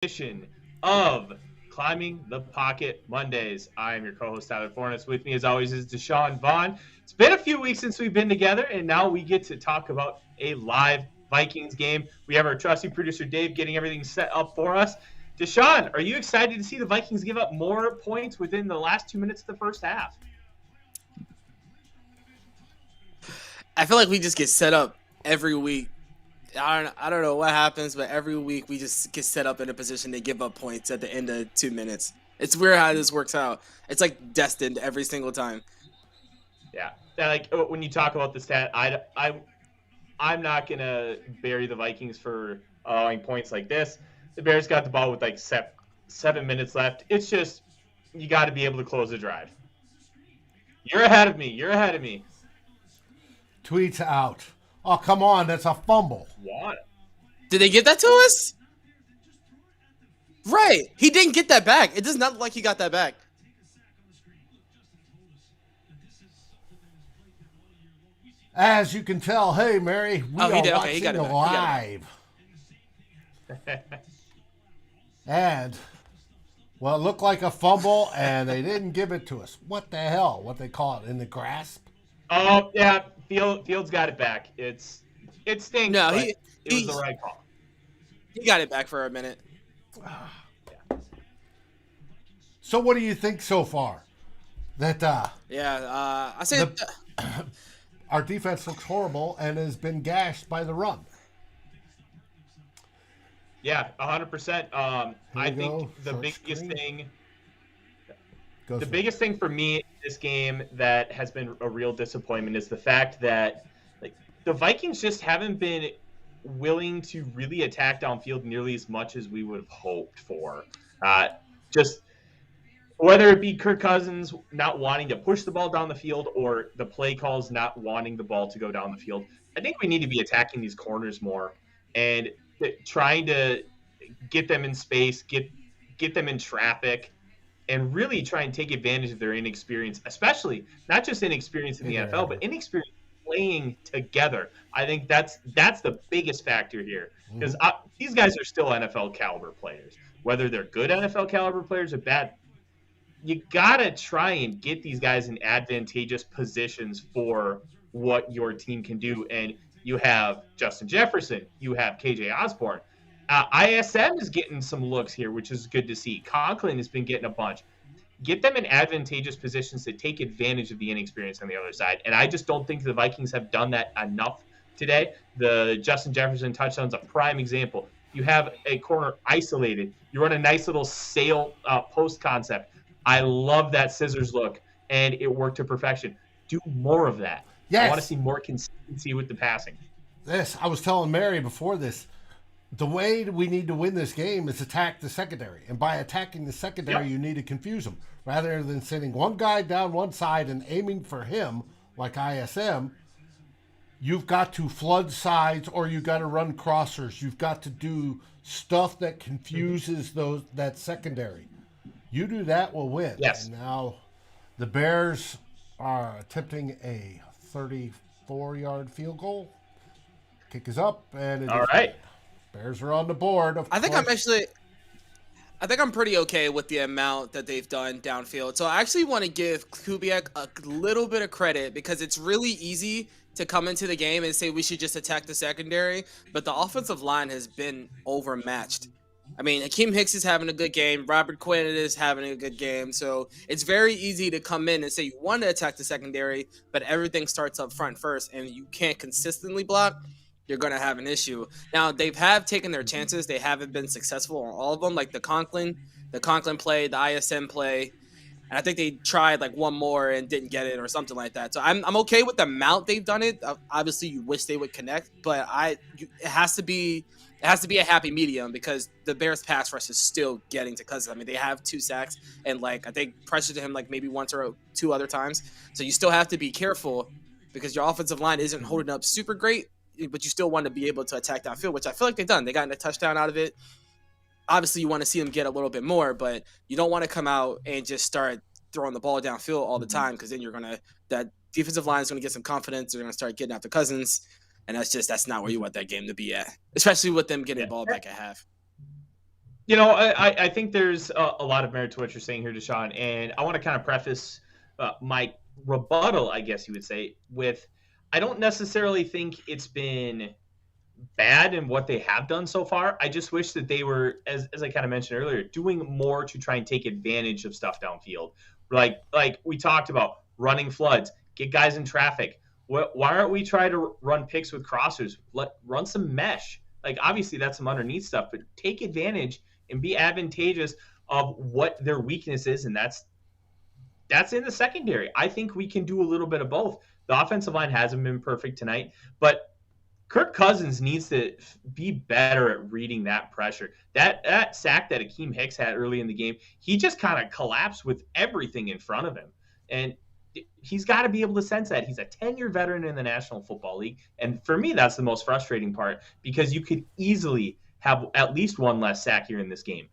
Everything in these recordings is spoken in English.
edition of Climbing the Pocket Mondays. I am your co-host, Tyler Forness. With me, as always, is Deshawn Vaughan. It's been a few weeks since we've been together, and now we get to talk about a live Vikings game. We have our trusty producer, Dave, getting everything set up for us. Deshawn, are you excited to see the Vikings give up more points within the last 2 minutes of the first half? I feel like we just get set up every week. I don't know what happens, but every week we just get set up in a position to give up points at the end of 2 minutes. It's weird how this works out. It's like destined every single time. Yeah, like when you talk about the stat, I'm not gonna bury the Vikings for allowing points like this. The Bears got the ball with like 7 minutes left. It's just you got to be able to close the drive. You're ahead of me. Tweets out. Oh, come on. That's a fumble. What? Did they get that to us? Right. He didn't get that back. It does not look like he got that back. As you can tell, hey, Mary, we are watching live. And, well, it looked like a fumble, and they didn't give it to us. What the hell? What they call it, in the grasp? Oh, yeah. Fields got it back. It stinks, no, it was the right call. He got it back for a minute. Yeah. So what do you think so far? That I say our defense looks horrible and has been gashed by the run. Yeah, 100%. I think the biggest thing for me in this game that has been a real disappointment is the fact that the Vikings just haven't been willing to really attack downfield nearly as much as we would have hoped for. Just whether it be Kirk Cousins not wanting to push the ball down the field or the play calls not wanting the ball to go down the field, I think we need to be attacking these corners more and trying to get them in space, get them in traffic, and really try and take advantage of their inexperience, especially not just inexperience in the NFL, but inexperience playing together. I think that's the biggest factor here because these guys are still NFL caliber players. Whether they're good NFL caliber players or bad, you gotta try and get these guys in advantageous positions for what your team can do. And you have Justin Jefferson, you have KJ Osborne. ISM is getting some looks here, which is good to see. Conklin has been getting a bunch. Get them in advantageous positions to take advantage of the inexperience on the other side. And I just don't think the Vikings have done that enough today. The Justin Jefferson touchdown is a prime example. You have a corner isolated. You run a nice little sail post concept. I love that scissors look, and it worked to perfection. Do more of that. Yes. I want to see more consistency with the passing. I was telling Mary before this, the way we need to win this game is attack the secondary. And by attacking the secondary, you need to confuse them. Rather than sending one guy down one side and aiming for him, like ISM, you've got to flood sides or you've got to run crossers. You've got to do stuff that confuses that secondary. You do that, we'll win. Yes. And now the Bears are attempting a 34-yard field goal. Kick is up, and all right. Bears are on the board. I think I'm pretty okay with the amount that they've done downfield. So I actually want to give Kubiak a little bit of credit because it's really easy to come into the game and say we should just attack the secondary, but the offensive line has been overmatched. I mean, Akeem Hicks is having a good game. Robert Quinn is having a good game. So it's very easy to come in and say you want to attack the secondary, but everything starts up front first, and you can't consistently block. You're going to have an issue. Now, they have taken their chances. They haven't been successful on all of them, like the Conklin play, the ISM play. And I think they tried like one more and didn't get it or something like that. So I'm okay with the amount they've done it. Obviously, you wish they would connect, but it has to be a happy medium because the Bears pass rush is still getting to Cousins. I mean, they have 2 sacks and I think pressured him like maybe once or 2 other times. So you still have to be careful because your offensive line isn't holding up super great, but you still want to be able to attack downfield, which I feel like they've done. They got a touchdown out of it. Obviously, you want to see them get a little bit more, but you don't want to come out and just start throwing the ball downfield all the time because then that defensive line is going to get some confidence. They're going to start getting after Cousins. And that's not where you want that game to be at, especially with them getting the ball back at half. I think there's a lot of merit to what you're saying here, Deshawn, and I want to kind of preface my rebuttal, I guess you would say, with I don't necessarily think it's been bad in what they have done so far. I just wish that they were, as I kind of mentioned earlier, doing more to try and take advantage of stuff downfield. Like we talked about, running floods, get guys in traffic. Why aren't we trying to run picks with crossers? Run some mesh. Like, obviously that's some underneath stuff, but take advantage and be advantageous of what their weakness is, and that's in the secondary. I think we can do a little bit of both. The offensive line hasn't been perfect tonight, but Kirk Cousins needs to be better at reading that pressure. That sack that Akeem Hicks had early in the game, he just kind of collapsed with everything in front of him. And he's got to be able to sense that. He's a 10-year veteran in the National Football League. And for me, that's the most frustrating part, because you could easily have at least one less sack here in this game.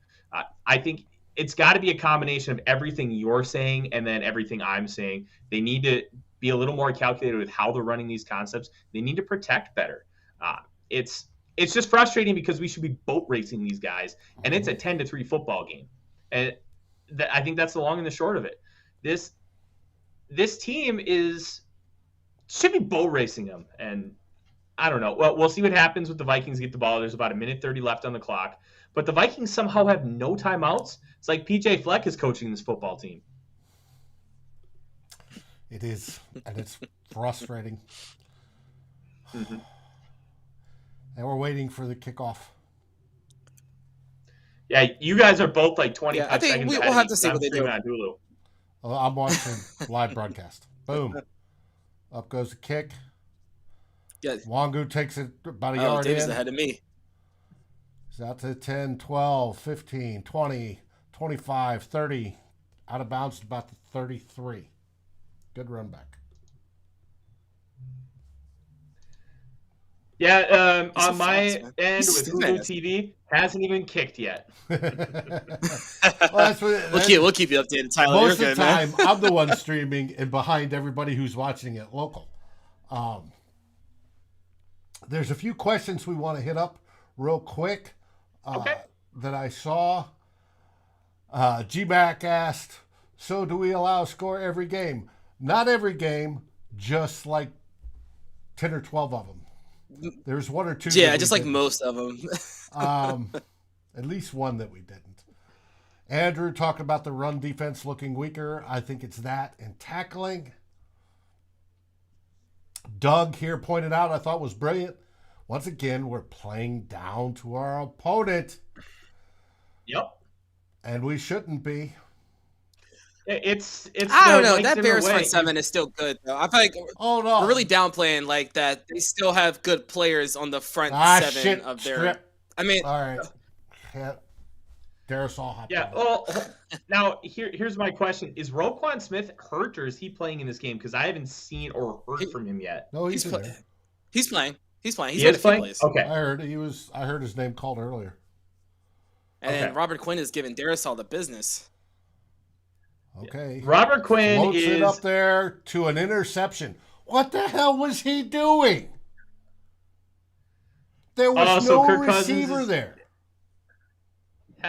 I think it's got to be a combination of everything you're saying and then everything I'm saying. They need to be a little more calculated with how they're running these concepts. They need to protect better. It's just frustrating because we should be boat racing these guys, and it's a 10-3 football game. And I think that's the long and the short of it. This team should be boat racing them, and I don't know. Well, we'll see what happens with the Vikings get the ball. There's about 1:30 left on the clock, but the Vikings somehow have no timeouts. It's like PJ Fleck is coaching this football team. It is, and it's frustrating. Mm-hmm. And we're waiting for the kickoff. Yeah, you guys are both like 25 I think seconds we'll have to see what they do. On Hulu. I'm watching live broadcast. Boom. Up goes the kick. Yeah. Wangu takes it about a yard Davis in. ahead of me. He's out to 10, 12, 15, 20, 25, 30. Out of bounds to about the 33. Good run back. Yeah, on my end with Hulu TV, hasn't even kicked yet. Well, We'll keep you updated, Tyler. Most You're of the good, time, man. I'm the one streaming and behind everybody who's watching it local. There's a few questions we want to hit up real quick that I saw. G-Mac asked, so do we allow a score every game? Not every game, just like 10 or 12 of them. There's one or two. Yeah, just like most of them. At least one that we didn't. Andrew talked about the run defense looking weaker. I think it's that and tackling. Doug here pointed out, I thought was brilliant. Once again, we're playing down to our opponent. Yep. And we shouldn't be. It's I don't know. That Bears front seven is still good, though. I feel like we're really downplaying like that. They still have good players on the front seven of their. Strip. I mean, all right. Darrisol hopped. Yeah. Well, now here's my question: is Roquan Smith hurt, or is he playing in this game? Because I haven't seen or heard from him yet. No, he's playing. He's playing. He's playing. Okay. I heard his name called earlier. And Robert Quinn is giving Darrisol the business. Okay. Robert Quinn floats it up there to an interception. What the hell was he doing? There was no receiver there.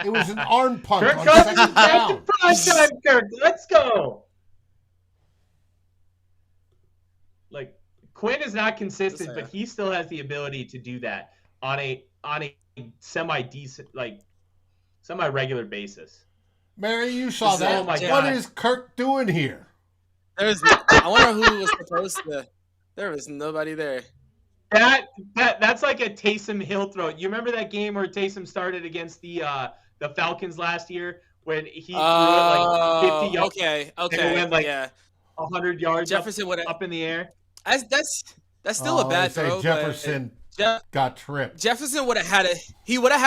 It was an arm punt Kirk on Cousins second is back down. to prime time, Kirk. Let's go. Like, Quinn is not consistent, but he still has the ability to do that on a semi-decent, like, semi-regular basis. Mary, you saw that. What is Kirk doing here? I wonder who was supposed to. There was nobody there. That's like a Taysom Hill throw. You remember that game where Taysom started against the Falcons last year when he threw it like 50 yards? Okay. And it went like 100 yards Jefferson up in the air. That's still a bad throw. Jefferson got tripped. Jefferson would have had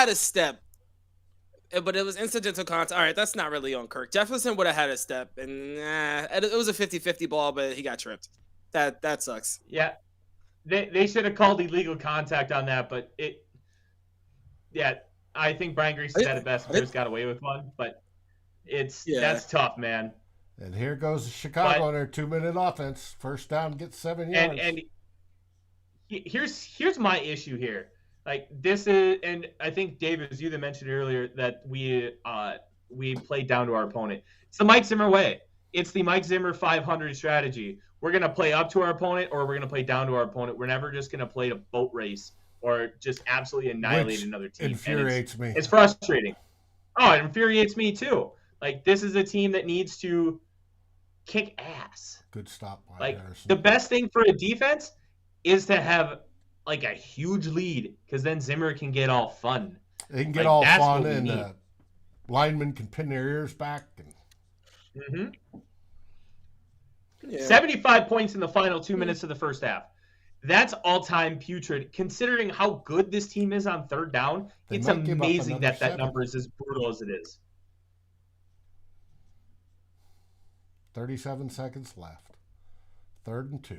a step. But it was incidental contact. All right, that's not really on Kirk. Jefferson would have had a step, and it was a 50-50 ball, but he got tripped. That sucks. Yeah, they should have called illegal contact on that, but I think Brian Grease said it best. Bears got away with one, but that's tough, man. And here goes Chicago on their 2-minute offense. First down, gets 7 yards. And here's my issue here. Like this is, and I think Dave, as you that mentioned earlier, that we play down to our opponent. It's the Mike Zimmer way. It's the Mike Zimmer 500 strategy. We're gonna play up to our opponent, or we're gonna play down to our opponent. We're never just gonna play a boat race or just absolutely annihilate another team. Infuriates me. It's frustrating. Oh, it infuriates me too. Like this is a team that needs to kick ass. Good stop by Like Harrison. the best thing for a defense is to have like a huge lead, because then Zimmer can get all fun. They can get all fun, and linemen can pin their ears back. And... Yeah. 75 points in the final 2 minutes of the first half. That's all-time putrid. Considering how good this team is on third down, it's amazing that number is as brutal as it is. 37 seconds left. 3rd and 2.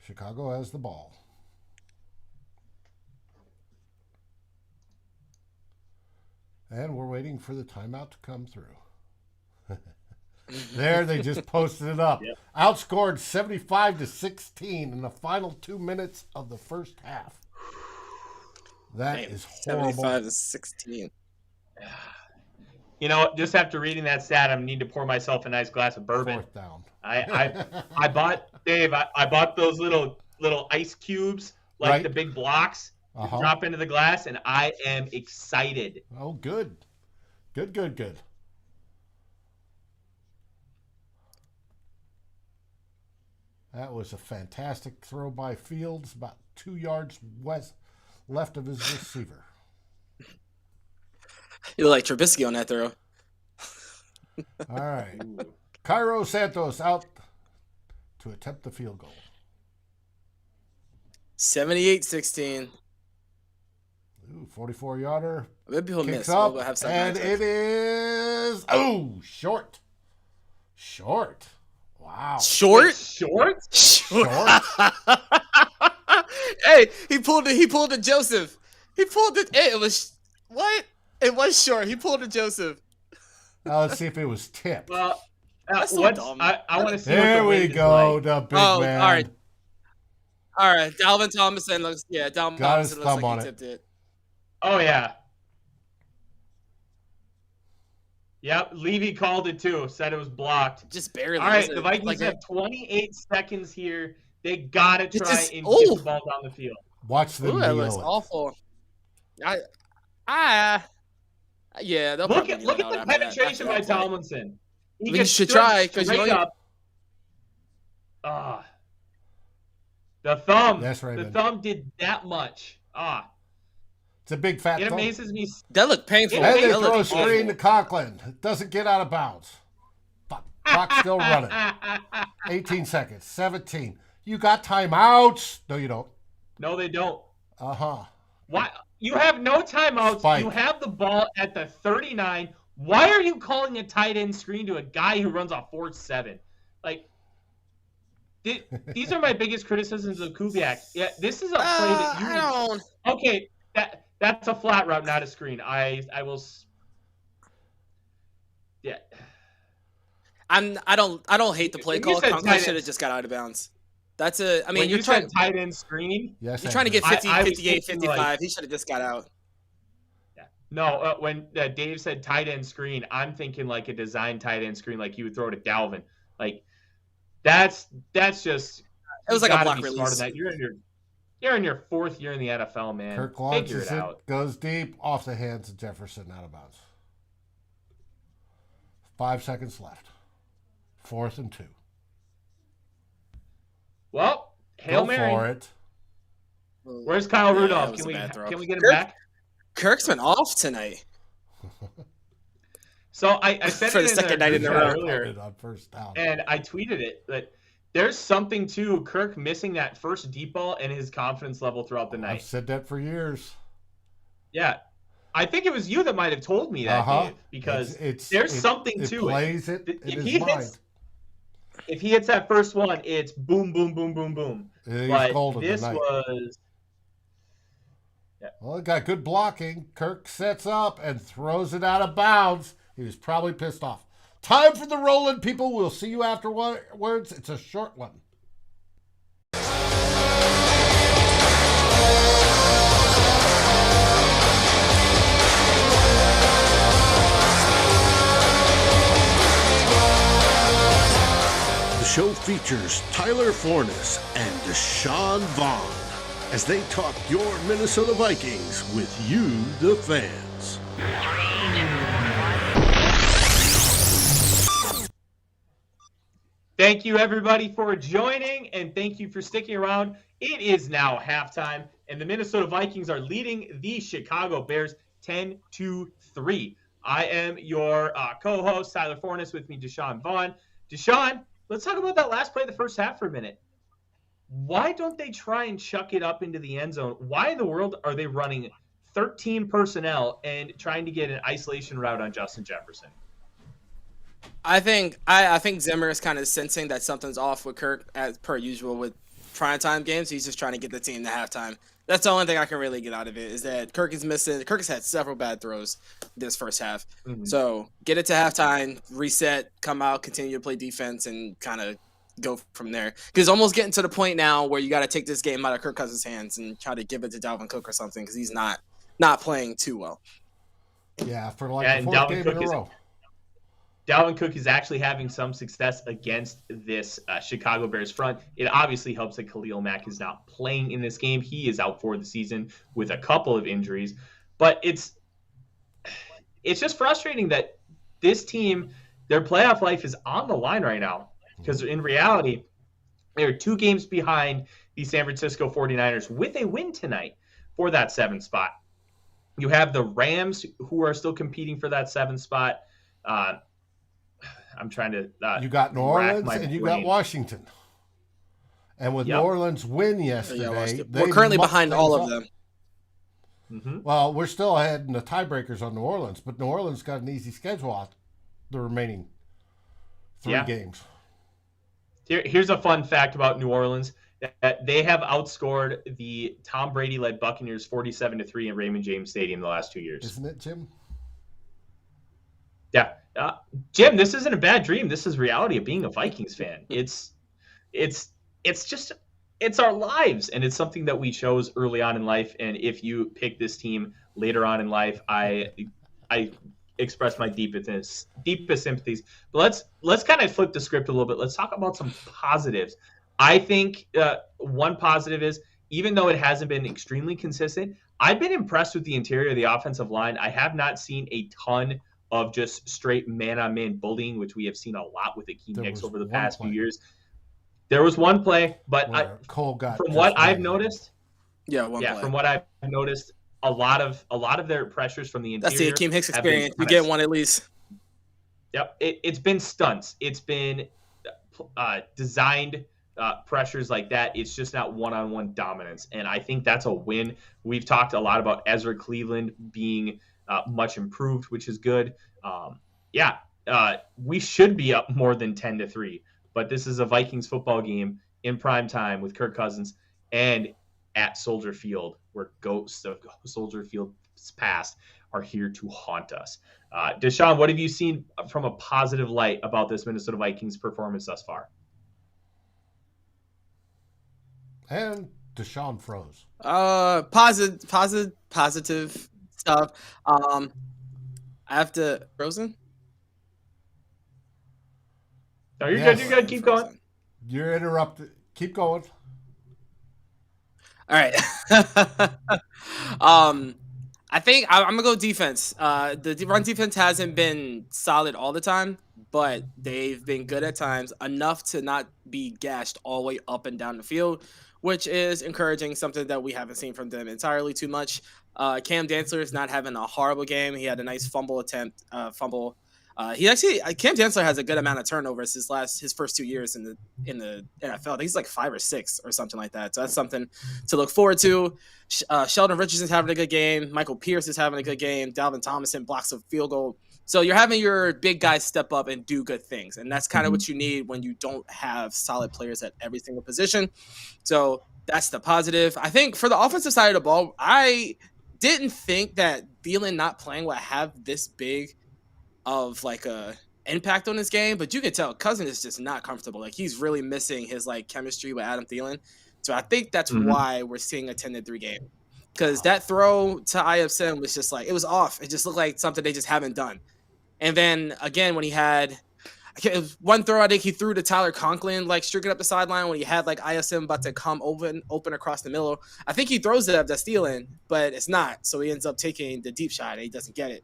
Chicago has the ball. And we're waiting for the timeout to come through. There, they just posted it up. Yep. Outscored 75-16 in the final 2 minutes of the first half. That is horrible. 75-16. You know, just after reading that stat, I need to pour myself a nice glass of bourbon. 4th down. I bought Dave. I bought those little ice cubes, like the big blocks, to drop into the glass, and I am excited. Oh, good. Good. That was a fantastic throw by Fields, about 2 yards left of his receiver. You look like Trubisky on that throw. All right. Cairo Santos out to attempt the field goal. 78-16. 44-yarder. Maybe he'll miss. Up, we'll have some and it is short. Wow. Short. Hey, he pulled a Joseph. He pulled it. Hey, it was what? It was short. He pulled a Joseph. Now let's see if it was tipped. Well, that's so dumb. I want to see. There what the we go. like. The big man. All right. Dalvin Tomlinson looks. Yeah, Dalvin Tomlinson looks like he tipped it. Oh yeah. Yep, Levy called it too. Said it was blocked. Just barely. All right, the Vikings have 28 seconds here. They gotta try and get the ball down the field. Watch them. That looks awful. Yeah, they'll look at the penetration by Tomlinson. You should try because you up. The thumb. That's right. The thumb did that much. It's a big fat. It amazes me. That looked painful. And they throw a screen to Conklin. It doesn't get out of bounds. Clock's still running. 18 seconds. 17. You got timeouts. No, you don't. No, they don't. Why? You have no timeouts. Spike. You have the ball at the 39. Why are you calling a tight end screen to a guy who runs off 4.7? Like, these are my biggest criticisms of Kubiak. Yeah, this is a play that you. I don't. Okay, that's a flat route, not a screen. I will. Yeah. I don't hate the play call. Conklin should have just got out of bounds. That's a. I mean, when you're trying tight end screen. Yes, you're trying to get 50, 58, 55. Like, he should have just got out. Yeah. No, when Dave said tight end screen, I'm thinking like a design tight end screen, like you would throw to Dalvin. Like that's just. It was like a block release. You're in your 4th year in the NFL, man. Kirk launches it, goes deep, off the hands of Jefferson, out of bounds. 5 seconds left. 4th and 2. Well, Hail Mary. Go for it. Where's Kyle Rudolph? Can we get him back? Kirk's been off tonight. So I said for it the second night in the row earlier, on first down. And I tweeted it that there's something to Kirk missing that first deep ball and his confidence level throughout the night. I've said that for years. Yeah. I think it was you that might have told me that, Dave, because there's something to it. If he hits that first one, it's boom, boom, boom, boom, boom. But this was... Yeah. Well, it got good blocking. Kirk sets up and throws it out of bounds. He was probably pissed off. Time for the roll-in, people. We'll see you afterwards. It's a short one. show features Tyler Forness and Deshawn Vaughan as they talk your Minnesota Vikings with you, the fans. Thank you, everybody, for joining, and thank you for sticking around. It is now halftime, and the Minnesota Vikings are leading the Chicago Bears 10-3. I am your co-host, Tyler Forness, with me, Deshawn Vaughan. Deshawn, let's talk about that last play of the first half for a minute. Why don't they try and chuck it up into the end zone? Why in the world are they running 13 personnel and trying to get an isolation route on Justin Jefferson? I think Zimmer is kind of sensing that something's off with Kirk, as per usual with primetime games. He's just trying to get the team to halftime. That's the only thing I can really get out of it, is that Kirk is missing. Kirk has had several bad throws this first half. Mm-hmm. So get it to halftime, reset, come out, continue to play defense, and kind of go from there. Because it's almost getting to the point now where you got to take this game out of Kirk Cousins' hands and try to give it to Dalvin Cook or something, because he's not playing too well. Yeah, for the fourth game in a row. Dalvin Cook is actually having some success against this Chicago Bears front. It obviously helps that Khalil Mack is not playing in this game. He is out for the season with a couple of injuries. But it's just frustrating that this team, their playoff life is on the line right now. Because in reality, they're 2 games behind the San Francisco 49ers with a win tonight for that 7th spot. You have the Rams, who are still competing for that 7th spot. I'm trying to you got New Orleans and you got Washington. And with New Orleans' win yesterday, we're currently behind all of them. Mm-hmm. Well, we're still ahead in the tiebreakers on New Orleans, but New Orleans got an easy schedule out the remaining 3 games. Here's a fun fact about New Orleans. That they have outscored the Tom Brady-led Buccaneers 47-3 in Raymond James Stadium the last 2 years. Isn't it, Jim? Yeah. Jim, this isn't a bad dream. This is reality of being a Vikings fan. It's our lives, and it's something that we chose early on in life. And if you pick this team later on in life, I express my deepest sympathies. But let's kind of flip the script a little bit. Let's talk about some positives. I think one positive is, even though it hasn't been extremely consistent, I've been impressed with the interior of the offensive line. I have not seen a ton of just straight man-on-man bullying, which we have seen a lot with Akeem Hicks over the past few years. There was one play, but from what I've noticed, from what I've noticed, a lot of their pressures from the interior. That's the Akeem Hicks experience. You get one at least. Yep, it's been stunts. It's been designed pressures like that. It's just not one-on-one dominance, and I think that's a win. We've talked a lot about Ezra Cleveland being much improved, which is good. We should be up more than 10-3, but this is a Vikings football game in prime time with Kirk Cousins and at Soldier Field, where ghosts of Soldier Field's past are here to haunt us. Deshawn, what have you seen from a positive light about this Minnesota Vikings performance thus far? And Deshawn froze. Positive stuff. I have to frozen. No, you're good. You're good. Keep going. You're interrupted. Keep going. All right. I think I'm gonna go defense. The run defense hasn't been solid all the time, but they've been good at times, enough to not be gashed all the way up and down the field, which is encouraging, something that we haven't seen from them entirely too much. Cam Dantzler is not having a horrible game. He had a nice fumble attempt. Cam Dantzler has a good amount of turnovers his first 2 years in the NFL. I think he's like 5 or 6 or something like that. So that's something to look forward to. Sheldon Richardson's having a good game. Michael Pierce is having a good game. Dalvin Tomlinson blocks a field goal. So you're having your big guys step up and do good things. And that's kind of what you need when you don't have solid players at every single position. So that's the positive. I think for the offensive side of the ball, I didn't think that Thielen not playing would have this big of like a impact on this game, but you can tell Cousins is just not comfortable. Like, he's really missing his like chemistry with Adam Thielen. So I think that's why we're seeing a 10-3 game. Because that throw to IFSM was just like, it was off. It just looked like something they just haven't done. And then again, when he had, one throw I think he threw to Tyler Conklin, like streaking up the sideline when he had like ISM about to come open across the middle. I think he throws it up to stealing, but it's not. So he ends up taking the deep shot and he doesn't get it.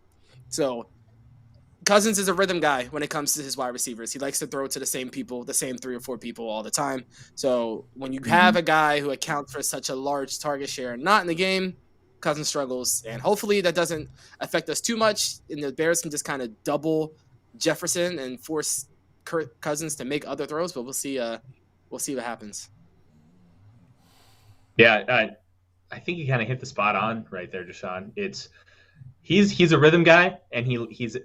So Cousins is a rhythm guy when it comes to his wide receivers. He likes to throw to the same people, the same 3 or 4 people all the time. So when you have a guy who accounts for such a large target share not in the game, Cousins struggles. And hopefully that doesn't affect us too much. And the Bears can just kind of double Jefferson and force Kirk Cousins to make other throws. But we'll see what happens. Yeah, I think you kind of hit the spot on right there, Deshawn. He's a rhythm guy, and he's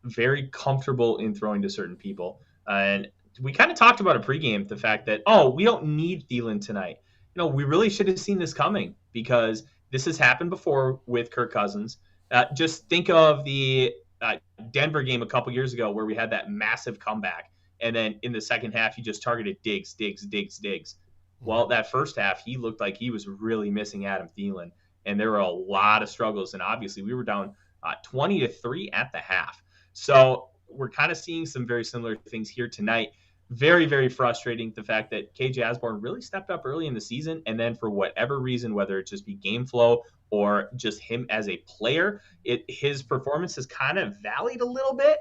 very comfortable in throwing to certain people. And we kind of talked about a pregame, the fact that, we don't need Thielen tonight. We really should have seen this coming because this has happened before with Kirk Cousins. Just think of the Denver game a couple years ago where we had that massive comeback. And then in the second half, he just targeted Diggs. Well, that first half, he looked like he was really missing Adam Thielen. And there were a lot of struggles. And obviously, we were down 20-3 at the half. So we're kind of seeing some very similar things here tonight. Very, very frustrating, the fact that KJ Osborne really stepped up early in the season, and then for whatever reason, whether it just be game flow or just him as a player, his performance has kind of valleyed a little bit.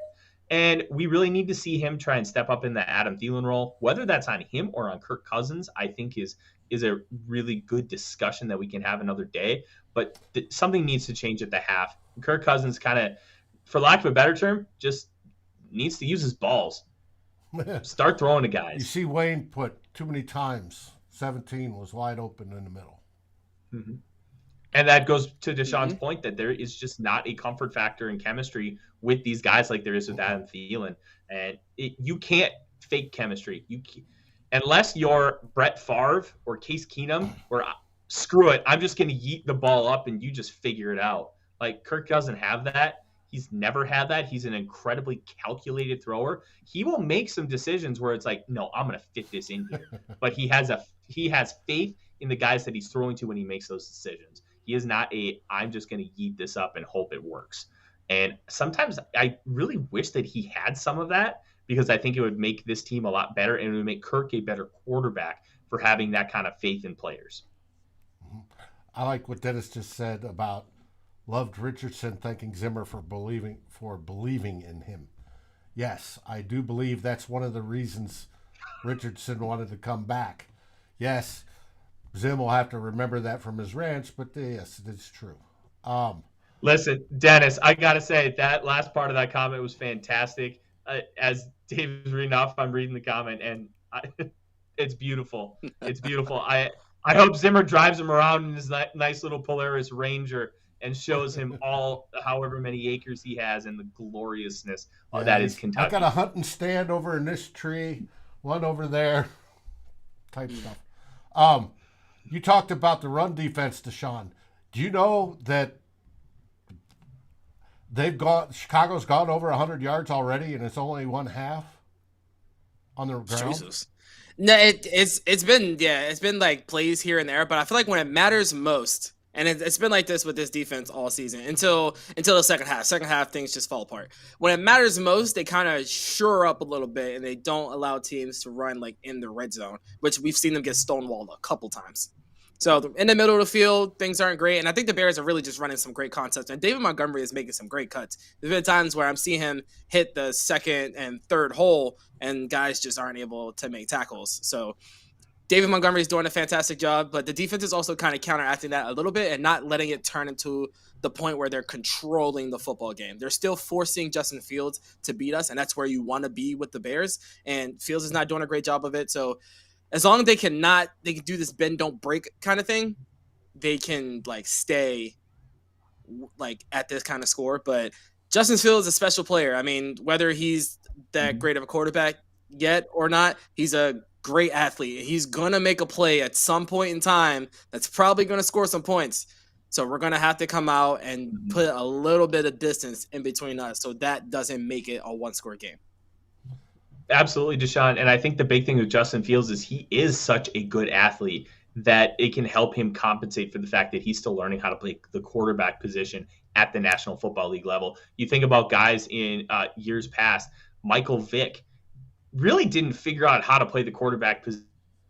And we really need to see him try and step up in the Adam Thielen role. Whether that's on him or on Kirk Cousins, I think is a really good discussion that we can have another day. But something needs to change at the half. Kirk Cousins kind of, for lack of a better term, just needs to use his balls. Start throwing to guys. You see Wayne put too many times. 17 was wide open in the middle. Mm-hmm. And that goes to Deshaun's point that there is just not a comfort factor in chemistry with these guys like there is with Adam Thielen. And you can't fake chemistry. Unless you're Brett Favre or Case Keenum, or screw it, I'm just going to yeet the ball up and you just figure it out. Like, Kirk doesn't have that. He's never had that. He's an incredibly calculated thrower. He will make some decisions where it's like, no, I'm going to fit this in here. But he has faith in the guys that he's throwing to when he makes those decisions. He is not I'm just going to yeet this up and hope it works. And sometimes I really wish that he had some of that, because I think it would make this team a lot better, and it would make Kirk a better quarterback for having that kind of faith in players. I like what Dennis just said about loved Richardson thanking Zimmer for believing in him. Yes, I do believe that's one of the reasons Richardson wanted to come back. Yes, Zim will have to remember that from his ranch, but yes, it's true. Listen, Dennis, I got to say that last part of that comment was fantastic. As David's reading off, I'm reading the comment, and it's beautiful. It's beautiful. I hope Zimmer drives him around in his nice little Polaris Ranger and shows him all however many acres he has and the gloriousness that is Kentucky. I got a hunting stand over in this tree, one over there, type stuff. You talked about the run defense, Deshawn. Do you know that Chicago's gone over 100 yards already, and it's only one half on the ground? Jesus. No, it's been like plays here and there, but I feel like when it matters most, and it's been like this with this defense all season until the second half. Second half, things just fall apart. When it matters most, they kind of shore up a little bit, and they don't allow teams to run like in the red zone, which we've seen them get stonewalled a couple times. So in the middle of the field, things aren't great. And I think the Bears are really just running some great concepts. And David Montgomery is making some great cuts. There's been times where I'm seeing him hit the second and third hole, and guys just aren't able to make tackles. So David Montgomery is doing a fantastic job, but the defense is also kind of counteracting that a little bit and not letting it turn into the point where they're controlling the football game. They're still forcing Justin Fields to beat us, and that's where you want to be with the Bears. And Fields is not doing a great job of it. So as long as they can do this bend, don't break kind of thing, they can like stay like at this kind of score. But Justin Fields is a special player. I mean, whether he's that great of a quarterback yet or not, he's a great athlete. He's going to make a play at some point in time that's probably going to score some points. So we're going to have to come out and put a little bit of distance in between us so that doesn't make it a one-score game. Absolutely, Deshaun. And I think the big thing with Justin Fields is he is such a good athlete that it can help him compensate for the fact that he's still learning how to play the quarterback position at the National Football League level. You think about guys in years past, Michael Vick really didn't figure out how to play the quarterback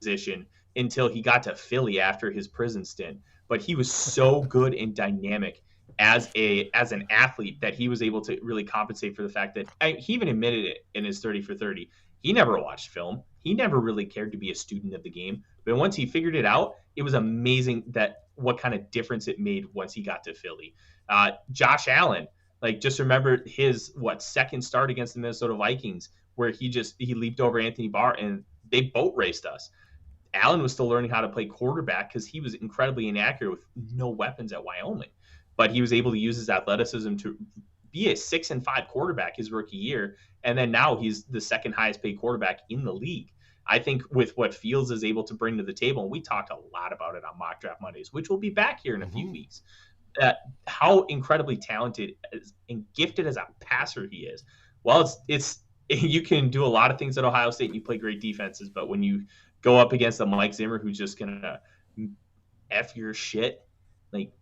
position until he got to Philly after his prison stint. But he was so good and dynamic as an athlete that he was able to really compensate for the fact that he even admitted it in his 30 for 30. He never watched film. He never really cared to be a student of the game. But once he figured it out, it was amazing that what kind of difference it made once he got to Philly. Josh Allen, like, just remember his second start against the Minnesota Vikings, where he leaped over Anthony Barr and they boat raced us. Allen was still learning how to play quarterback because he was incredibly inaccurate with no weapons at Wyoming. But he was able to use his athleticism to be a 6-5 quarterback his rookie year. And then now he's the second highest paid quarterback in the league. I think with what Fields is able to bring to the table, and we talked a lot about it on Mock Draft Mondays, which will be back here in a few weeks, how incredibly talented and gifted as a passer he is. Well, it's you can do a lot of things at Ohio State and you play great defenses, but when you go up against a Mike Zimmer who's just gonna F your shit, like,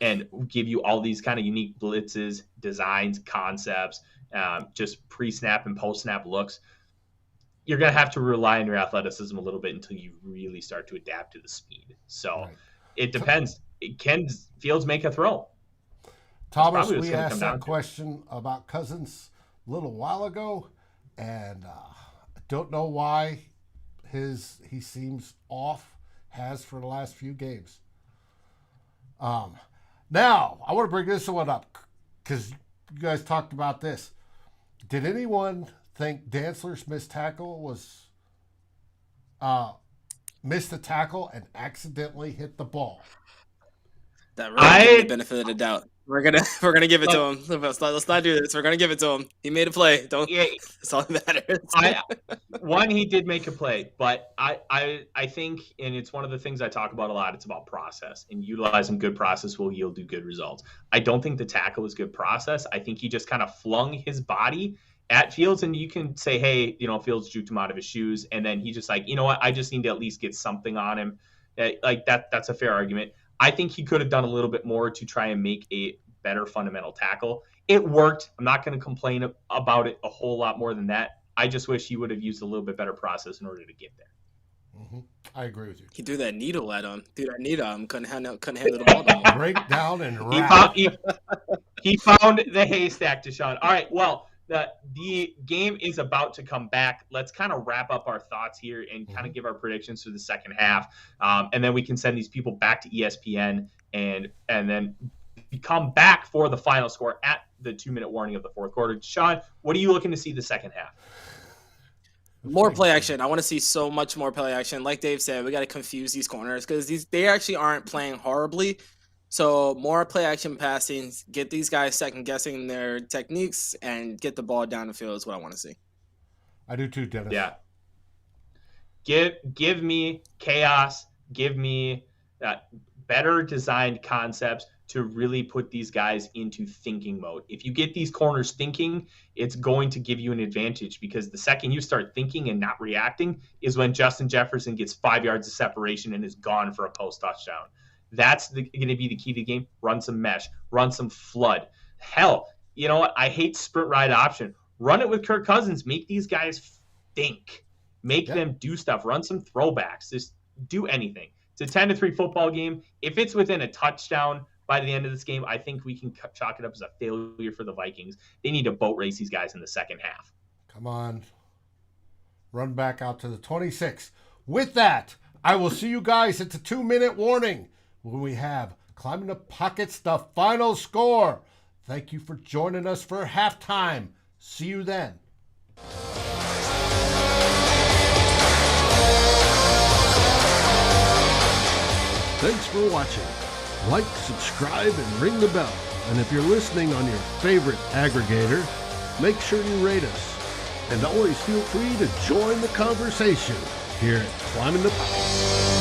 and give you all these kind of unique blitzes, designs, concepts, just pre-snap and post-snap looks, you're going to have to rely on your athleticism a little bit until you really start to adapt to the speed. So It depends. Can Fields make a throw? Thomas, we asked that question about Cousins a little while ago, and I don't know why he seems off, has for the last few games. Now, I want to bring this one up because you guys talked about this. Did anyone think Dantzler's missed tackle was missed the tackle and accidentally hit the ball? That really the benefit of the doubt. We're gonna give it to him. Let's not do this. We're gonna give it to him. He made a play. That's all that matters. He did make a play, but I think, and it's one of the things I talk about a lot, it's about process, and utilizing good process will yield you good results. I don't think the tackle was good process. I think he just kind of flung his body at Fields, and you can say, hey, Fields juked him out of his shoes, and then he just like, you know what, I just need to at least get something on him. Like that's a fair argument. I think he could have done a little bit more to try and make a better fundamental tackle. It worked. I'm not going to complain about it a whole lot more than that. I just wish he would have used a little bit better process in order to get there. Mm-hmm. I agree with you. He threw that needle at him. Couldn't handle the ball down. Break down and wrap. He found the haystack, Deshawn. All right, well, the game is about to come back. Let's kind of wrap up our thoughts here and kind of give our predictions for the second half. And then we can send these people back to ESPN and then come back for the final score at the 2-minute warning of the fourth quarter. Sean, what are you looking to see the second half? More play action. I want to see so much more play action. Like Dave said, we got to confuse these corners because they actually aren't playing horribly. So more play action passing, get these guys second guessing their techniques, and get the ball down the field is what I want to see. I do too, Dennis. Yeah. Give me chaos. Give me better designed concepts to really put these guys into thinking mode. If you get these corners thinking, it's going to give you an advantage, because the second you start thinking and not reacting is when Justin Jefferson gets 5 yards of separation and is gone for a post touchdown. That's going to be the key to the game. Run some mesh. Run some flood. Hell, you know what? I hate sprint ride option. Run it with Kirk Cousins. Make these guys think. Make them do stuff. Run some throwbacks. Just do anything. It's a 10-3 football game. If it's within a touchdown by the end of this game, I think we can chalk it up as a failure for the Vikings. They need to boat race these guys in the second half. Come on. Run back out to the 26. With that, I will see you guys at the 2-minute warning when we have Climbing the Pockets, the final score. Thank you for joining us for halftime. See you then. Thanks for watching. Like, subscribe, and ring the bell. And if you're listening on your favorite aggregator, make sure you rate us. And always feel free to join the conversation here at Climbing the Pockets.